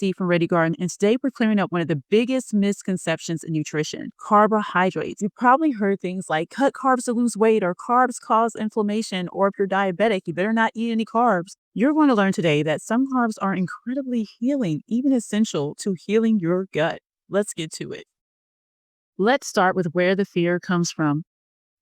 Steve from Ready Garden, and today we're clearing up one of the biggest misconceptions in nutrition: carbohydrates. You've probably heard things like cut carbs to lose weight, or carbs cause inflammation, or if you're diabetic, you better not eat any carbs. You're going to learn today that some carbs are incredibly healing, even essential to healing your gut. Let's get to it. Let's start with where the fear comes from.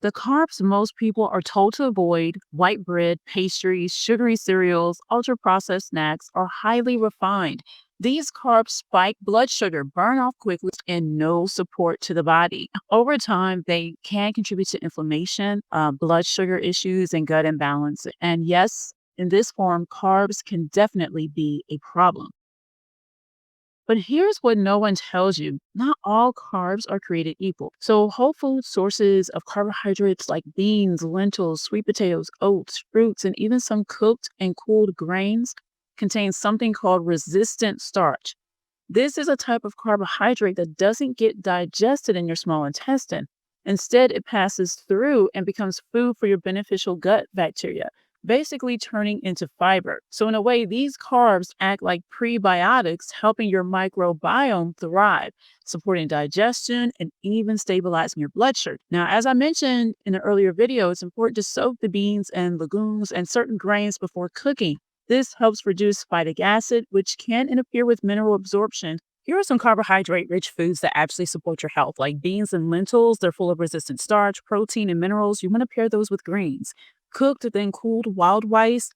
The carbs most people are told to avoid: white bread, pastries, sugary cereals, ultra-processed snacks, are highly refined. These carbs spike blood sugar, burn off quickly, and no support to the body. Over time, they can contribute to inflammation, blood sugar issues, and gut imbalance. And yes, in this form, carbs can definitely be a problem. But here's what no one tells you. Not all carbs are created equal. So whole food sources of carbohydrates like beans, lentils, sweet potatoes, oats, fruits, and even some cooked and cooled grains contain something called resistant starch. This is a type of carbohydrate that doesn't get digested in your small intestine. Instead, it passes through and becomes food for your beneficial gut bacteria, basically turning into fiber. So in a way, these carbs act like prebiotics, helping your microbiome thrive, supporting digestion, and even stabilizing your blood sugar. Now, as I mentioned in an earlier video, it's important to soak the beans and legumes and certain grains before cooking. This helps reduce phytic acid, which can interfere with mineral absorption. Here are some carbohydrate-rich foods that actually support your health, like beans and lentils. They're full of resistant starch, protein, and minerals. You want to pair those with greens. Cooked, then cooled wild rice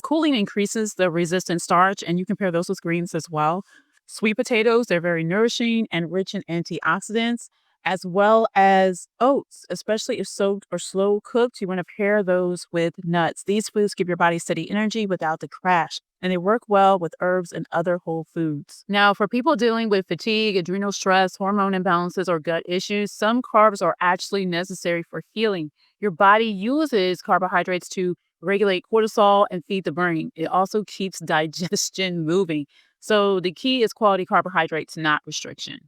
cooling increases the resistant starch, and you can pair those with greens as well. Sweet potatoes, they're very nourishing and rich in antioxidants, as well as oats, especially if soaked or slow cooked. You want to pair those with nuts. These foods give your body steady energy without the crash, and they work well with herbs and other whole foods. Now, for people dealing with fatigue, adrenal stress, hormone imbalances, or gut issues, some carbs are actually necessary for healing. Your body uses carbohydrates to regulate cortisol and feed the brain. It also keeps digestion moving. So the key is quality carbohydrates, not restriction.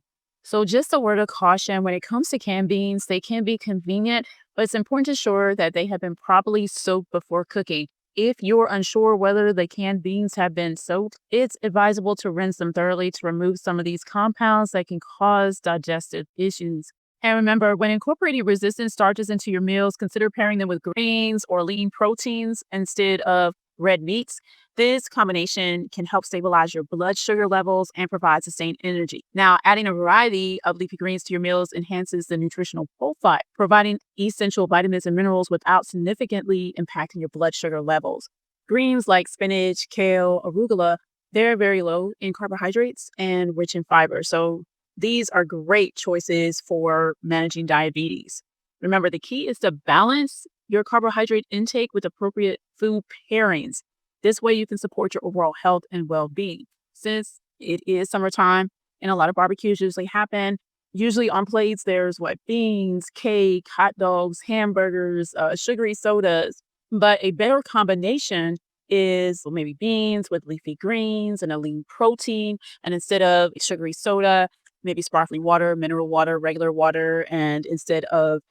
So just a word of caution: when it comes to canned beans, they can be convenient, but it's important to ensure that they have been properly soaked before cooking. If you're unsure whether the canned beans have been soaked, it's advisable to rinse them thoroughly to remove some of these compounds that can cause digestive issues. And remember, when incorporating resistant starches into your meals, consider pairing them with grains or lean proteins instead of red meats. This combination can help stabilize your blood sugar levels and provide sustained energy. Now, adding a variety of leafy greens to your meals enhances the nutritional profile, providing essential vitamins and minerals without significantly impacting your blood sugar levels. Greens like spinach, kale, arugula, they're very low in carbohydrates and rich in fiber. So these are great choices for managing diabetes. Remember, the key is to balance your carbohydrate intake with appropriate food pairings. This way you can support your overall health and well-being. Since it is summertime and a lot of barbecues usually happen, usually on plates there's beans, cake, hot dogs, hamburgers, sugary sodas. But a better combination is maybe beans with leafy greens and a lean protein. And instead of sugary soda, maybe sparkling water, mineral water, regular water, and instead of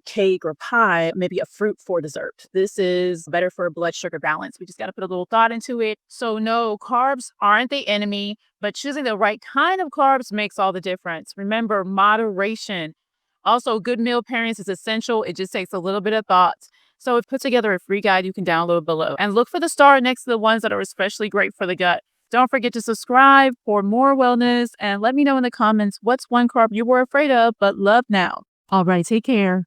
cake or pie, maybe a fruit for dessert. This is better for blood sugar balance. We just got to put a little thought into it. So no, carbs aren't the enemy, but choosing the right kind of carbs makes all the difference. Remember, moderation. Also, good meal pairings is essential. It just takes a little bit of thought. So I've put together a free guide you can download below, and look for the star next to the ones that are especially great for the gut. Don't forget to subscribe for more wellness, and let me know in the comments what's one carb you were afraid of but love now. All right, take care.